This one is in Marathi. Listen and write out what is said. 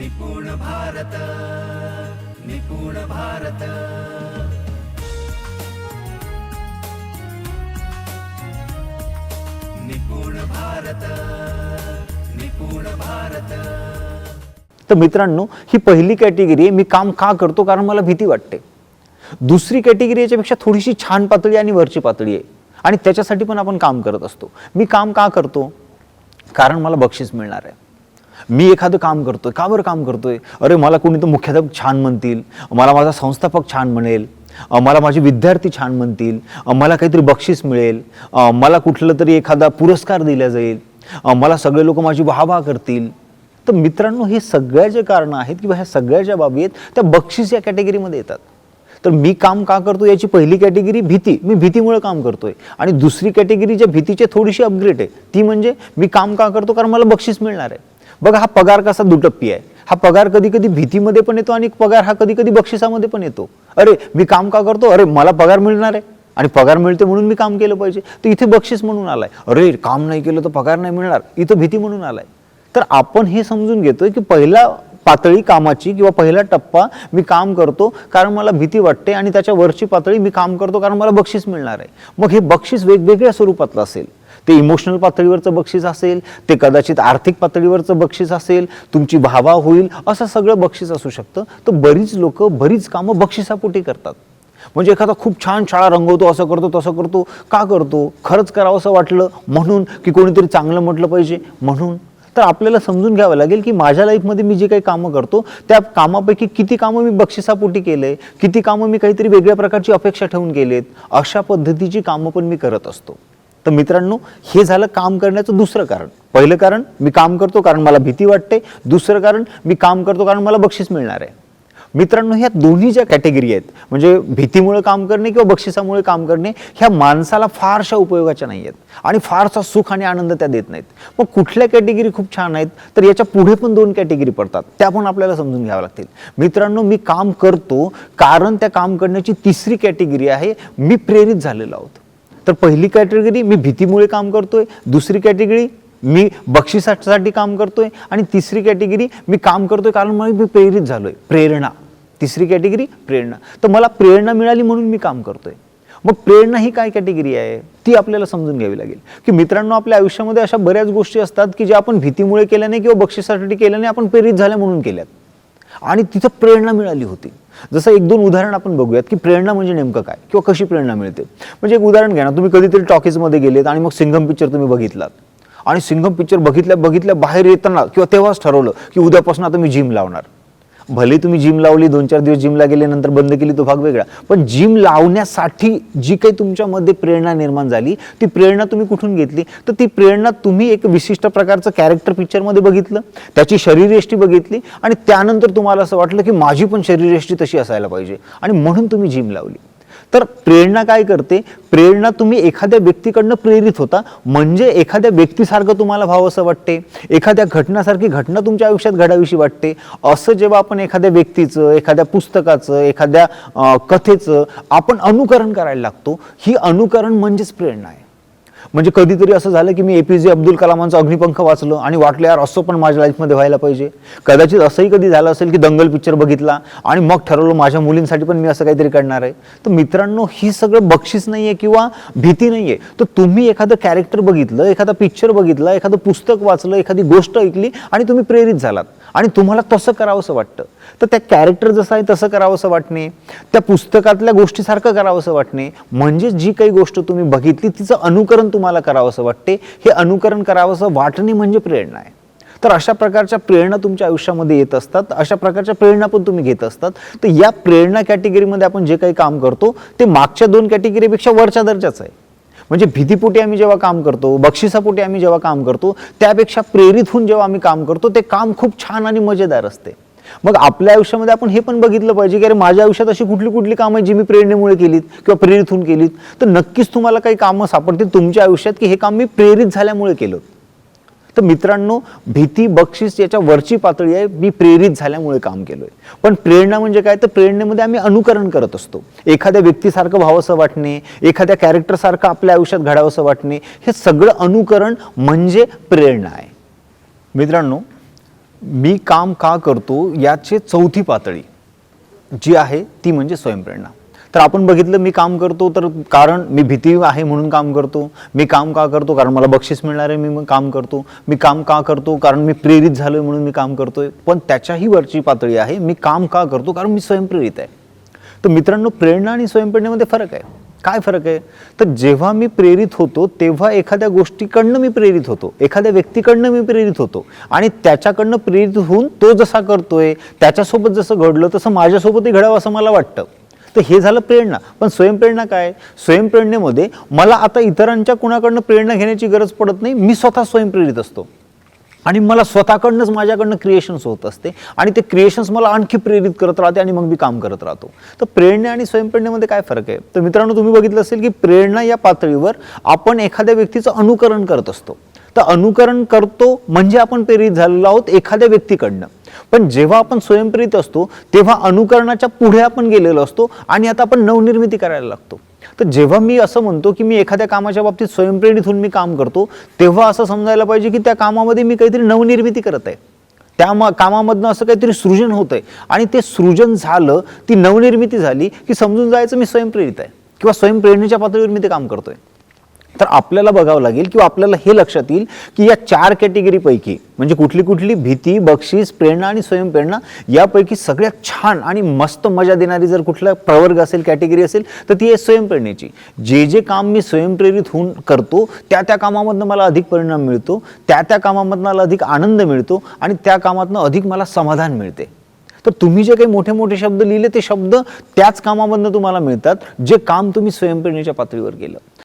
निपुण भारत, निपुण भारत, निपुण भारत, निपुण भारत। तर मित्रांनो, ही पहिली कॅटेगरी आहे, मी काम का करतो कारण मला भीती वाटते। दुसरी कॅटेगरी याच्यापेक्षा थोडीशी छान पातळी आणि वरची पातळी आहे, आणि त्याच्यासाठी पण आपण काम करत असतो। मी काम का करतो कारण मला बक्षीस मिळणार आहे। मी एखादं काम करतोय, का बरं काम करतोय? अरे मला कोणी तर मुख्याध्यापक छान म्हणतील, मला माझा संस्थापक छान म्हणेल, मला माझे विद्यार्थी छान म्हणतील, मला काहीतरी बक्षीस मिळेल, मला कुठलं तरी एखादा पुरस्कार दिला जाईल, मला सगळे लोक माझी वाहवा करतील। तर मित्रांनो, हे सगळ्या जे कारणं आहेत किंवा ह्या सगळ्या ज्या बाबी आहेत त्या बक्षीस या कॅटेगरीमध्ये येतात। तर मी काम का करतो याची पहिली कॅटेगरी भीती, मी भीतीमुळे काम करतोय। आणि दुसरी कॅटेगरी ज्या भीतीचे थोडीशी अपग्रेड आहे ती म्हणजे मी काम का करतो कारण मला बक्षीस मिळणार आहे। बघा, हा पगार कसा दुटप्पी आहे। हा पगार कधी कधी भीतीमध्ये पण येतो आणि पगार हा कधी कधी बक्षिसामध्ये पण येतो। अरे मी काम का करतो? अरे मला पगार मिळणार आहे आणि पगार मिळते म्हणून मी काम केलं पाहिजे, तर इथे बक्षीस म्हणून आलाय। अरे काम नाही केलं तर पगार नाही मिळणार, इथं भीती म्हणून आलाय। तर आपण हे समजून घेतोय की पहिला पातळी कामाची किंवा पहिला टप्पा मी काम करतो कारण मला भीती वाटते, आणि त्याच्या वरची पातळी मी काम करतो कारण मला बक्षीस मिळणार आहे। मग हे बक्षीस वेगवेगळ्या स्वरूपातलं असेल, ते इमोशनल पातळीवरचं बक्षीस असेल, ते कदाचित आर्थिक पातळीवरचं बक्षीस असेल, तुमची वाहवा होईल असं सगळं बक्षीस असू शकतं। तर बरीच लोक बरीच कामं बक्षिसापोटी करतात। म्हणजे एखादा खूप छान शाळा रंगवतो, असं करतो तसं करतो, का करतो? खरंच करावं असं वाटलं म्हणून, की कोणीतरी चांगलं म्हटलं पाहिजे म्हणून? तर आपल्याला समजून घ्यावं लागेल की माझ्या लाईफमध्ये मी जे काही कामं करतो त्या कामापैकी किती कामं मी बक्षिसापोटी केलंय, किती कामं मी काहीतरी वेगळ्या प्रकारची अपेक्षा ठेवून केलेत, अशा पद्धतीची कामं पण मी करत असतो। तर मित्रांनो, हे झालं काम करण्याचं दुसरं कारण। पहिलं कारण मी काम करतो कारण मला भीती वाटते, दुसरं कारण मी काम करतो कारण मला बक्षीस मिळणार आहे। मित्रांनो, ह्या दोन्ही ज्या कॅटेगरी आहेत, म्हणजे भीतीमुळे काम करणे किंवा बक्षिसामुळे काम करणे, ह्या माणसाला फारशा उपयोगाच्या नाही आहेत आणि फारसा सुख आणि आनंद त्या देत नाहीत। मग कुठल्या कॅटेगरी खूप छान आहेत? तर याच्या पुढे पण दोन कॅटेगरी पडतात, त्या पण आपल्याला समजून घ्याव्या लागतील। मित्रांनो, मी काम करतो कारण त्या काम करण्याची तिसरी कॅटेगरी आहे मी प्रेरित झालेलो आहोत। तर पहिली कॅटेगरी मी भीतीमुळे काम करतोय, दुसरी कॅटेगरी मी बक्षिसासाठी काम करतोय, आणि तिसरी कॅटेगरी मी काम करतोय कारण मी प्रेरित झालोय, प्रेरणा। तिसरी कॅटेगरी प्रेरणा। तर मला प्रेरणा मिळाली म्हणून मी काम करतोय। मग प्रेरणा ही काय कॅटेगरी आहे ती आपल्याला समजून घ्यावी लागेल। की मित्रांनो, आपल्या आयुष्यामध्ये अशा बऱ्याच गोष्टी असतात की ज्या आपण भीतीमुळे केल्या नाही किंवा बक्षिसासाठी केल्या नाही, आपण प्रेरित झाल्या म्हणून केल्यात आणि तिथं प्रेरणा मिळाली होती। जसं एक दोन उदाहरण आपण बघूयात की प्रेरणा म्हणजे नेमकं काय किंवा कशी प्रेरणा मिळते। म्हणजे एक उदाहरण घ्या ना, तुम्ही कधीतरी टॉकीजमध्ये गेलेत आणि मग सिंघम पिक्चर तुम्ही बघितलात, आणि सिंघम पिक्चर बघितल्या बाहेर येताना किंवा तेव्हाच ठरवलं की उद्यापासून आता मी जिम लावणार। भले तुम्ही जिम लावली, 2-4 दिवस जिमला गेले, नंतर बंद केली, तो भाग वेगळा, पण जिम लावण्यासाठी जी काही तुमच्यामध्ये प्रेरणा निर्माण झाली, ती प्रेरणा तुम्ही कुठून घेतली? तर ती प्रेरणा तुम्ही एक विशिष्ट प्रकारचं कॅरेक्टर पिक्चरमध्ये बघितलं, त्याची शरीरयष्टी बघितली, आणि त्यानंतर तुम्हाला असं वाटलं की माझी पण शरीरयष्टी तशी असायला पाहिजे, आणि म्हणून तुम्ही जिम लावली। तर प्रेरणा काय करते? प्रेरणा, तुम्ही एखाद्या व्यक्तीकडनं प्रेरित होता म्हणजे एखाद्या व्यक्तीसारखं तुम्हाला व्हावंसं वाटते, एखाद्या घटनासारखी घटना तुमच्या आयुष्यात घडावीशी वाटते। असं जेव्हा आपण एखाद्या व्यक्तीचं, एखाद्या पुस्तकाचं, एखाद्या कथेचं आपण अनुकरण करायला लागतो, ही अनुकरण म्हणजेच प्रेरणा आहे। म्हणजे कधीतरी असं झालं की मी APJ अब्दुल कलामांचं अग्निपंख वाचलं आणि वाटलं यार असं पण माझ्या लाईफमध्ये व्हायला पाहिजे। कदाचित असंही कधी झालं असेल की दंगल पिक्चर बघितला आणि मग ठरवलं माझ्या मुलींसाठी पण मी असं काहीतरी करणार आहे। तर मित्रांनो, ही सगळं बक्षीस नाहीये किंवा भीती नाहीये। तर तुम्ही एखादं कॅरेक्टर बघितलं, एखादा पिक्चर बघितला, एखादं पुस्तक वाचलं, एखादी गोष्ट ऐकली आणि तुम्ही प्रेरित झालात आणि तुम्हाला तसं करावंसं वाटतं। तर त्या कॅरेक्टर जसं आहे तसं करावंसं वाटणे, त्या पुस्तकातल्या गोष्टीसारखं करावंसं वाटणे, म्हणजे जी काही गोष्ट तुम्ही बघितली तिचं अनुकरण तुम्हाला करावंसं वाटते, हे अनुकरण करावंसं वाटणे म्हणजे प्रेरणा आहे। तर अशा प्रकारच्या प्रेरणा तुमच्या आयुष्यामध्ये येत असतात, अशा प्रकारच्या प्रेरणा पण तुम्ही घेत असतात। तर या प्रेरणा कॅटेगरीमध्ये आपण जे काही काम करतो ते मागच्या दोन कॅटेगरीपेक्षा वरच्या दर्जाचं आहे। म्हणजे भीतीपोटी आम्ही जेव्हा काम करतो, बक्षिसापोटी आम्ही जेव्हा काम करतो, त्यापेक्षा प्रेरित होऊन जेव्हा आम्ही काम करतो ते काम खूप छान आणि मजेदार असते। मग आपल्या आयुष्यामध्ये आपण हे पण बघितलं पाहिजे की अरे माझ्या आयुष्यात अशी कुठली कुठली कामं जी मी प्रेरणेमुळे केलीत किंवा प्रेरित होऊन केलीत, तर नक्कीच तुम्हाला काही कामं सापडतील तुमच्या आयुष्यात की हे काम मी प्रेरित झाल्यामुळे केलं। तर मित्रांनो, भीती बक्षीस याच्या वरची पातळी आहे, मी प्रेरित झाल्यामुळे काम केलोय। पण प्रेरणा म्हणजे काय? तर प्रेरणेमध्ये आम्ही अनुकरण करत असतो, एखाद्या व्यक्तीसारखं व्हावंसं वाटणे, एखाद्या कॅरेक्टरसारखं आपल्या आयुष्यात घडावंसं वाटणे, हे सगळं अनुकरण म्हणजे प्रेरणा आहे। मित्रांनो, मी काम का करतो याची चौथी पातळी जी आहे ती म्हणजे स्वयंप्रेरणा. तर आपण बघितलं, मी काम करतो तर कारण मी भीती आहे म्हणून काम करतो. मी काम का करतो कारण मला बक्षीस मिळणार आहे मी काम करतो. मी काम का करतो कारण मी प्रेरित झालोय म्हणून मी काम करतोय. पण त्याच्याही वरची पातळी आहे, मी काम का करतो कारण मी स्वयंप्रेरित आहे. तर मित्रांनो, प्रेरणा आणि स्वयंप्रेरणेमध्ये फरक आहे. काय फरक आहे? तर जेव्हा मी प्रेरित होतो तेव्हा एखाद्या गोष्टीकडनं मी प्रेरित होतो, एखाद्या व्यक्तीकडनं मी प्रेरित होतो आणि त्याच्याकडनं प्रेरित होऊन तो जसा करतोय त्याच्यासोबत जसं घडलं तसं माझ्यासोबतही घडावं असं मला वाटतं. तर हे झालं प्रेरणा. पण स्वयंप्रेरणा काय? स्वयंप्रेरणेमध्ये मला आता इतरांच्या कुणाकडनं प्रेरणा घेण्याची गरज पडत नाही, मी स्वतः स्वयंप्रेरित असतो आणि मला स्वतःकडनंच माझ्याकडनं क्रिएशन्स होत असते आणि ते क्रिएशन्स मला आणखी प्रेरित करत राहते आणि मग मी काम करत राहतो. तर प्रेरणा आणि स्वयंप्रेरणेमध्ये काय फरक आहे? तर मित्रांनो, तुम्ही बघितलं असेल की प्रेरणा या पातळीवर आपण एखाद्या व्यक्तीचं अनुकरण करत असतो. तर अनुकरण करतो म्हणजे आपण प्रेरित झालेलो आहोत एखाद्या व्यक्तीकडनं. पण जेव्हा आपण स्वयंप्रेरित असतो तेव्हा अनुकरणाच्या पुढे आपण गेलेलो असतो आणि आता आपण नवनिर्मिती करायला लागतो. तर जेव्हा मी असं म्हणतो की मी एखाद्या कामाच्या बाबतीत स्वयंप्रेरित होऊन मी काम करतो, तेव्हा असं समजायला पाहिजे की त्या कामामध्ये मी काहीतरी नवनिर्मिती करत आहे. त्या कामामधनं असं काहीतरी सृजन होतंय आणि ते सृजन झालं, ती नवनिर्मिती झाली की समजून जायचं मी स्वयंप्रेरित आहे किंवा स्वयंप्रेरणेच्या पातळीवर मी ते काम करतोय. तर आपल्याला बघावं लागेल किंवा आपल्याला हे लक्षात येईल की या 4 कॅटेगरीपैकी म्हणजे कुठली कुठली भीती, बक्षीस, प्रेरणा आणि स्वयंप्रेरणा यापैकी सगळ्यात छान आणि मस्त मजा देणारी जर कुठला प्रवर्ग असेल, कॅटेगरी असेल तर ती आहे स्वयंप्रेरणेची. जे काम मी स्वयंप्रेरित होऊन करतो त्या कामामधनं मला अधिक परिणाम मिळतो, त्या कामामधनं मला अधिक आनंद मिळतो आणि त्या कामातनं अधिक मला समाधान मिळते. तर तुम्ही जे काही मोठे मोठे शब्द लिहिले ते शब्द त्याच कामामधनं तुम्हाला मिळतात जे काम तुम्ही स्वयंप्रेरणेच्या पातळीवर केलं.